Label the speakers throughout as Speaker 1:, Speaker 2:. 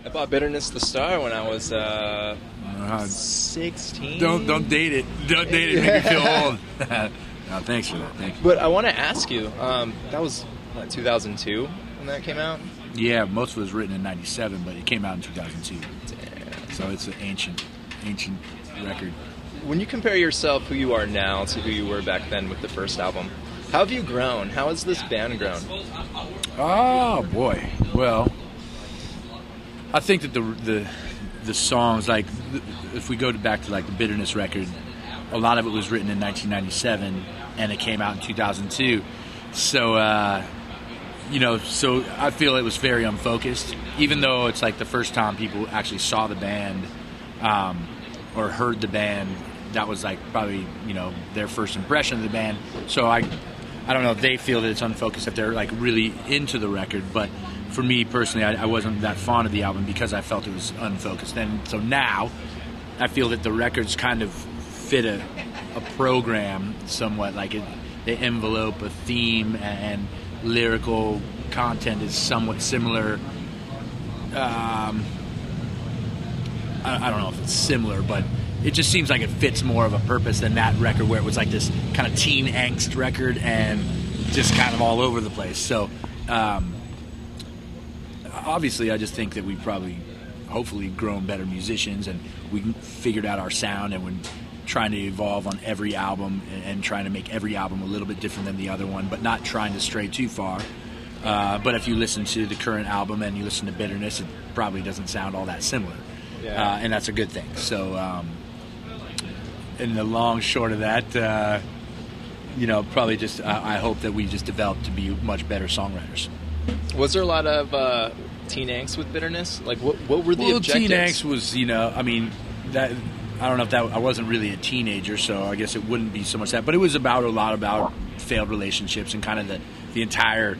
Speaker 1: I bought Bitterness the Star when I was 16.
Speaker 2: Don't date it. Don't date it. Make me feel old. No, thanks for that. Thank you.
Speaker 1: But I want to ask you, that was 2002 when that came out?
Speaker 2: Yeah, most of it was written in 97, but it came out in 2002.
Speaker 1: Damn.
Speaker 2: So it's an ancient record.
Speaker 1: When you compare yourself, who you are now, to who you were back then with the first album, how have you grown? How has this band grown?
Speaker 2: Oh, boy. Well, I think that the songs, like, if we go back to, like, the Bitterness record, a lot of it was written in 1997, and it came out in 2002. So, so I feel it was very unfocused, even though it's like the first time people actually saw the band or heard the band. That was like probably, their first impression of the band. So I don't know if they feel that it's unfocused, if they're like really into the record. But for me personally, I wasn't that fond of the album because I felt it was unfocused. And so now I feel that the records kind of fit a program somewhat, like they envelope a theme and lyrical content is somewhat similar. I don't know if it's similar, but it just seems like it fits more of a purpose than that record where it was like this kind of teen angst record and just kind of all over the place. So obviously I just think that we've probably hopefully grown better musicians and we figured out our sound, and we're trying to evolve on every album and trying to make every album a little bit different than the other one, but not trying to stray too far. But if you listen to the current album and you listen to Bitterness, it probably doesn't sound all that similar.
Speaker 1: Yeah.
Speaker 2: And that's a good thing. So in the long short of that, probably just I hope that we just develop to be much better songwriters.
Speaker 1: Was there a lot of teen angst with Bitterness? Like, what were the objectives?
Speaker 2: Teen angst was, that I don't know if that I wasn't really a teenager, so I guess it wouldn't be so much that. But it was a lot about failed relationships and kind of the entire,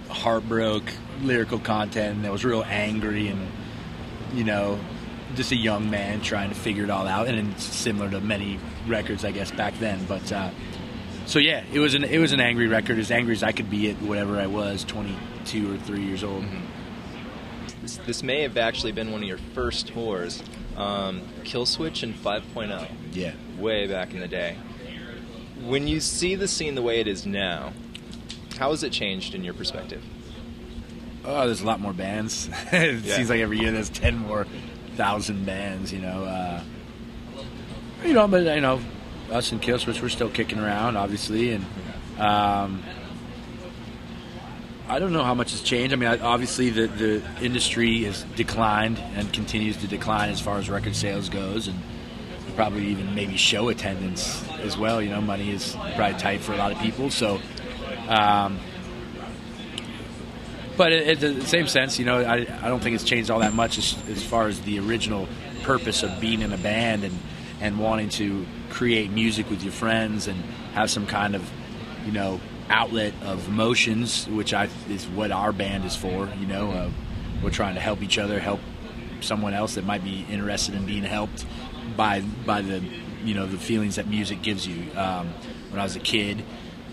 Speaker 2: heartbreak lyrical content. And it was real angry and, just a young man trying to figure it all out. And it's similar to many records, I guess, back then. But so yeah, it was an angry record, as angry as I could be at whatever I was, 22 or 3 years old.
Speaker 1: Mm-hmm. This may have actually been one of your first tours, Killswitch and 5.0.
Speaker 2: Yeah.
Speaker 1: Way back in the day. When you see the scene the way it is now, how has it changed in your perspective?
Speaker 2: Oh, there's a lot more bands. It seems like every year there's 10 more thousand bands, but us and Killswitch, we're still kicking around, obviously, and I don't know how much has changed. I mean, obviously the industry has declined and continues to decline as far as record sales goes, and probably even maybe show attendance as well. Money is probably tight for a lot of people. So, but in the same sense, I don't think it's changed all that much as far as the original purpose of being in a band and wanting to create music with your friends and have some kind of, outlet of emotions, which is what our band is for. We're trying to help each other, help someone else that might be interested in being helped by the the feelings that music gives you. When I was a kid,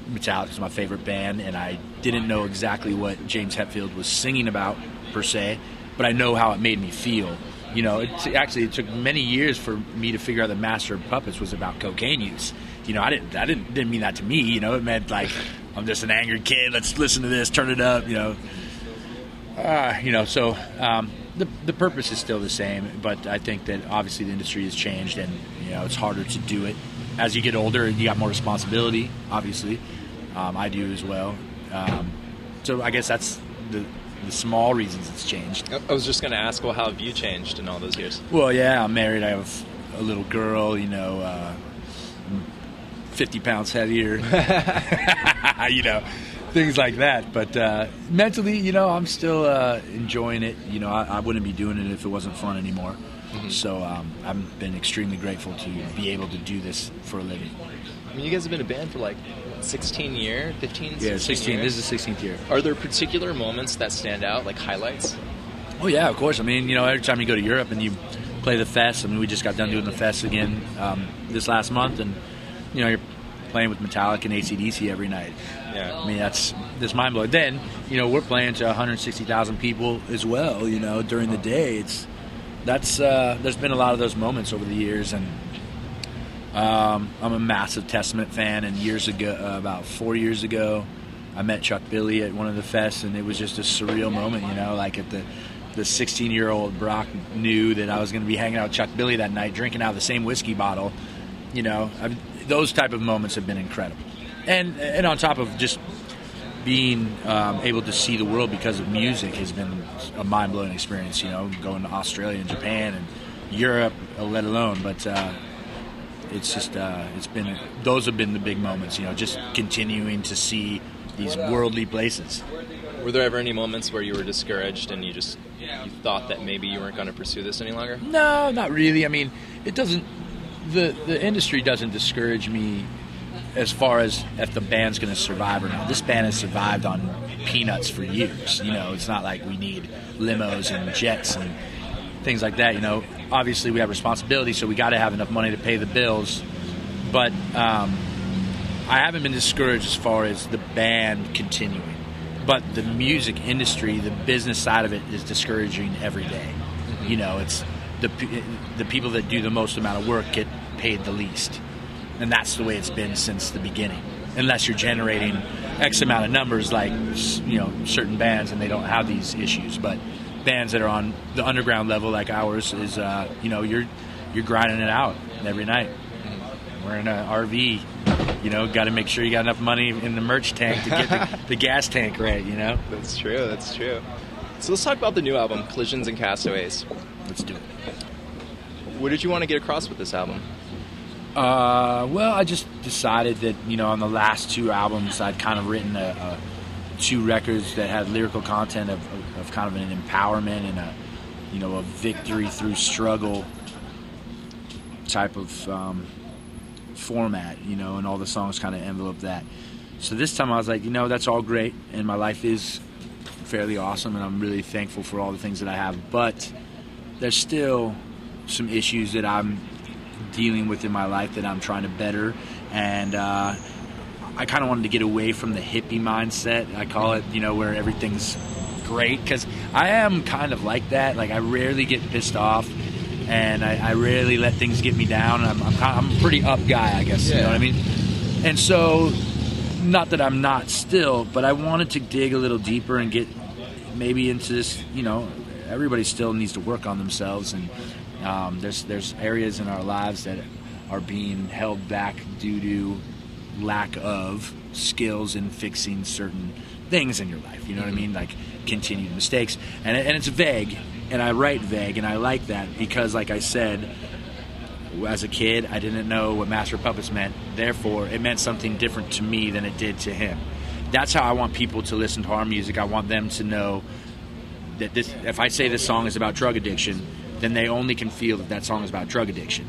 Speaker 2: Metallica was my favorite band, and I didn't know exactly what James Hetfield was singing about per se, but I know how it made me feel. It took many years for me to figure out that Master of Puppets was about cocaine use. I didn't mean that to me. It meant like, I'm just an angry kid. Let's listen to this. Turn it up. So the purpose is still the same, but I think that obviously the industry has changed, and it's harder to do it as you get older. You got more responsibility, obviously. I do as well. So I guess that's the small reasons it's changed.
Speaker 1: I was just going to ask, well, how have you changed in all those years?
Speaker 2: Well, yeah, I'm married. I have a little girl. 50 pounds heavier, things like that. But mentally, I'm still enjoying it. I wouldn't be doing it if it wasn't fun anymore. Mm-hmm. So I've been extremely grateful to be able to do this for a living.
Speaker 1: I mean, you guys have been a band for like 16 years, 15, 16
Speaker 2: Yeah, 16.
Speaker 1: years.
Speaker 2: This is the 16th year.
Speaker 1: Are there particular moments that stand out, like highlights?
Speaker 2: Oh, yeah, of course. I mean, every time you go to Europe and you play the fest, we just got done doing the fest again this last month, and, you're playing with Metallica and AC/DC every night.
Speaker 1: Yeah.
Speaker 2: I mean, that's mind blowing. Then, you know, we're playing to 160,000 people as well. You know, during the day. There's been a lot of those moments over the years, and I'm a massive Testament fan. And years ago, about 4 years ago, I met Chuck Billy at one of the fests, and it was just a surreal moment. You know, like at the 16-year-old Brock knew that I was going to be hanging out with Chuck Billy that night, drinking out of the same whiskey bottle. You know, those type of moments have been incredible. And on top of just being able to see the world because of music has been a mind-blowing experience, you know, going to Australia and Japan and Europe, let alone. But it's just, those have been the big moments, you know, just continuing to see these worldly places.
Speaker 1: Were there ever any moments where you were discouraged and you thought that maybe you weren't going to pursue this any longer?
Speaker 2: No, not really. I mean, it doesn't. The industry doesn't discourage me as far as if the band's going to survive or not. This band has survived on peanuts for years. You know, it's not like we need limos and jets and things like that. You know, obviously we have responsibility, so we got to have enough money to pay the bills. But I haven't been discouraged as far as the band continuing. But the music industry, the business side of it, is discouraging every day. Mm-hmm. You know, it's the people that do the most amount of work get paid the least. And that's the way it's been since the beginning. Unless you're generating X amount of numbers like, you know, certain bands, and they don't have these issues. But bands that are on the underground level like ours is, you know, you're grinding it out every night. We're in an RV. You know, got to make sure you got enough money in the merch tank to get the gas tank right, you know?
Speaker 1: That's true. So let's talk about the new album, Collisions and Castaways.
Speaker 2: Let's do it.
Speaker 1: What did you want to get across with this album?
Speaker 2: Well, I just decided that, you know, on the last two albums, I'd kind of written two records that had lyrical content of kind of an empowerment and a victory through struggle type of format, you know, and all the songs kind of envelope that. So this time I was like, you know, that's all great, and my life is fairly awesome, and I'm really thankful for all the things that I have, but there's still some issues that I'm dealing with in my life that I'm trying to better, and I kind of wanted to get away from the hippie mindset, I call it, you know, where everything's great, because I am kind of like that. Like, I rarely get pissed off, and I rarely let things get me down. I'm a pretty up guy, I guess. Yeah. You know what I mean? And so, not that I'm not still, but I wanted to dig a little deeper and get maybe into this. You know, everybody still needs to work on themselves, and there's areas in our lives that are being held back due to lack of skills in fixing certain things in your life. You know what I mean? Like continued mistakes, and it's vague. And I write vague, and I like that because, like I said, as a kid, I didn't know what Master of Puppets meant. Therefore, it meant something different to me than it did to him. That's how I want people to listen to our music. I want them to know that this. If I say this song is about drug addiction, then they only can feel that song is about drug addiction.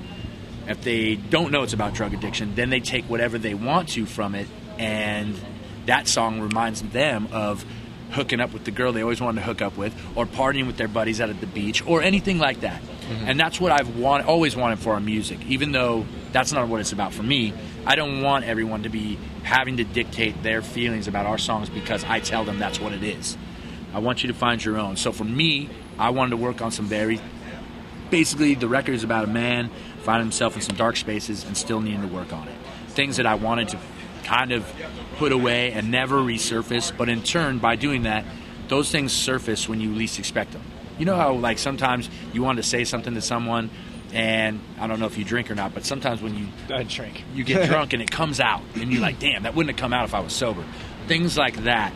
Speaker 2: If they don't know it's about drug addiction, then they take whatever they want to from it, and that song reminds them of hooking up with the girl they always wanted to hook up with, or partying with their buddies out at the beach, or anything like that. Mm-hmm. And that's what I've always wanted for our music. Even though that's not what it's about for me, I don't want everyone to be having to dictate their feelings about our songs because I tell them that's what it is. I want you to find your own. So for me, I wanted to work on some basically the record is about a man finding himself in some dark spaces and still needing to work on it. Things that I wanted to kind of put away and never resurface, but in turn, by doing that, those things surface when you least expect them. You know how, like, sometimes you want to say something to someone, and I don't know if you drink or not, but sometimes when
Speaker 1: I drink,
Speaker 2: you get drunk and it comes out, and you're like, damn, that wouldn't have come out if I was sober. Things like that.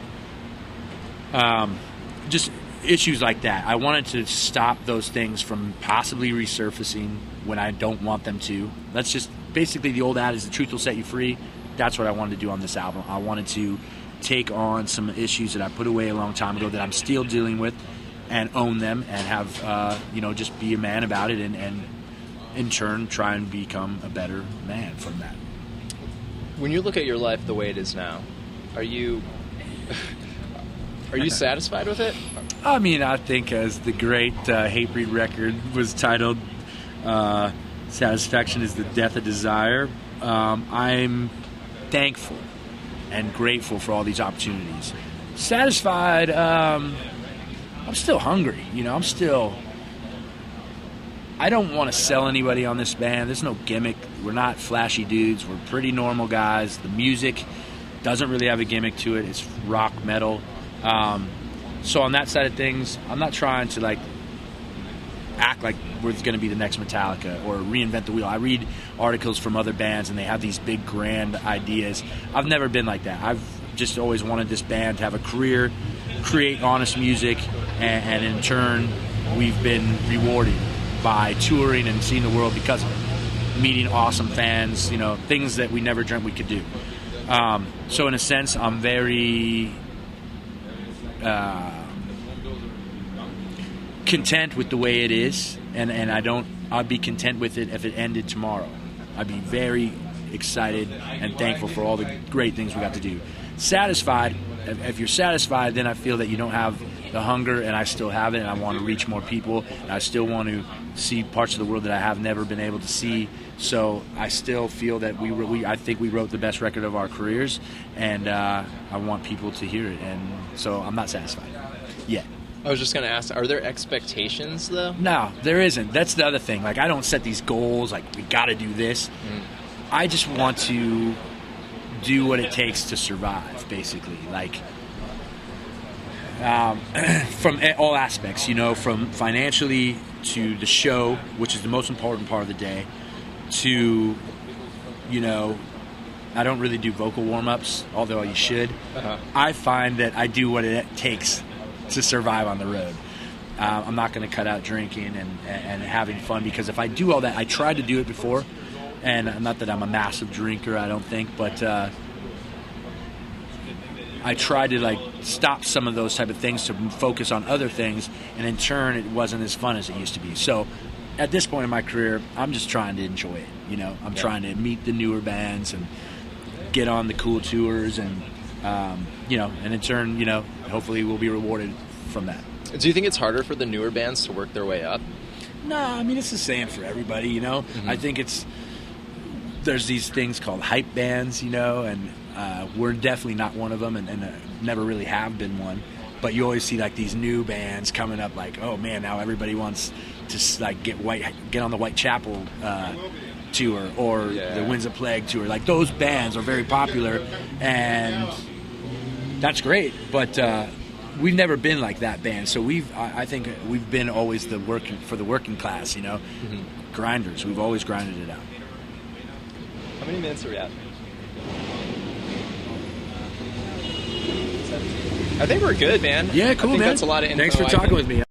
Speaker 2: Just issues like that. I wanted to stop those things from possibly resurfacing when I don't want them to. That's just basically the old adage, the truth will set you free. That's what I wanted to do on this album. I wanted to take on some issues that I put away a long time ago that I'm still dealing with and own them and have, just be a man about it and in turn try and become a better man from that.
Speaker 1: When you look at your life the way it is now, are you satisfied with it?
Speaker 2: I mean, I think as the great Hatebreed record was titled, Satisfaction is the Death of Desire, I'm thankful and grateful for all these opportunities. Satisfied, I'm still hungry, you know, I don't want to sell anybody on this band. There's no gimmick. We're not flashy dudes. We're pretty normal guys. The music doesn't really have a gimmick to it. It's rock, metal. So on that side of things, I'm not trying to like act like we're going to be the next Metallica or reinvent the wheel. I read articles from other bands and they have these big grand ideas. I've never been like that. I've just always wanted this band to have a career, create honest music, and in turn we've been rewarded by touring and seeing the world because of it. Meeting awesome fans, you know, things that we never dreamt we could do. So in a sense, I'm very content with the way it is, and I'd be content with it if it ended tomorrow. I'd be very excited and thankful for all the great things we got to do. Satisfied, if you're satisfied, then I feel that you don't have the hunger, and I still have it, and I want to reach more people, and I still want to see parts of the world that I have never been able to see. So I still feel that I think we wrote the best record of our careers, and I want people to hear it, and so I'm not satisfied yet.
Speaker 1: I was just going to ask, are there expectations, though?
Speaker 2: No, there isn't. That's the other thing. Like, I don't set these goals, like, we got to do this. I just want to do what it takes to survive, basically. Like, from all aspects, you know, from financially to the show, which is the most important part of the day, to, you know, I don't really do vocal warm-ups, although you should. I find that I do what it takes to survive on the road. I'm not going to cut out drinking and having fun, because if I do all that, I tried to do it before, and not that I'm a massive drinker, I don't think, but I tried to like stop some of those type of things to focus on other things, and in turn it wasn't as fun as it used to be. So at this point in my career, I'm just trying to enjoy it, you know. I'm trying to meet the newer bands and get on the cool tours, and you know, and in turn, you know, hopefully we'll be rewarded from that.
Speaker 1: Do you think it's harder for the newer bands to work their way up?
Speaker 2: No, I mean, it's the same for everybody, you know. I think there's these things called hype bands, you know, and we're definitely not one of them, and never really have been one. But you always see like these new bands coming up, like, oh man, now everybody wants to like get on the Whitechapel tour or the Winds of Plague tour. Like, those bands are very popular, and that's great. But we've never been like that band. So I think we've been always the working class, you know, grinders. We've always grinded it out.
Speaker 1: How many minutes are we at? I think we're good, man.
Speaker 2: Yeah, cool,
Speaker 1: I think
Speaker 2: man.
Speaker 1: That's a lot of info.
Speaker 2: Thanks for talking with me.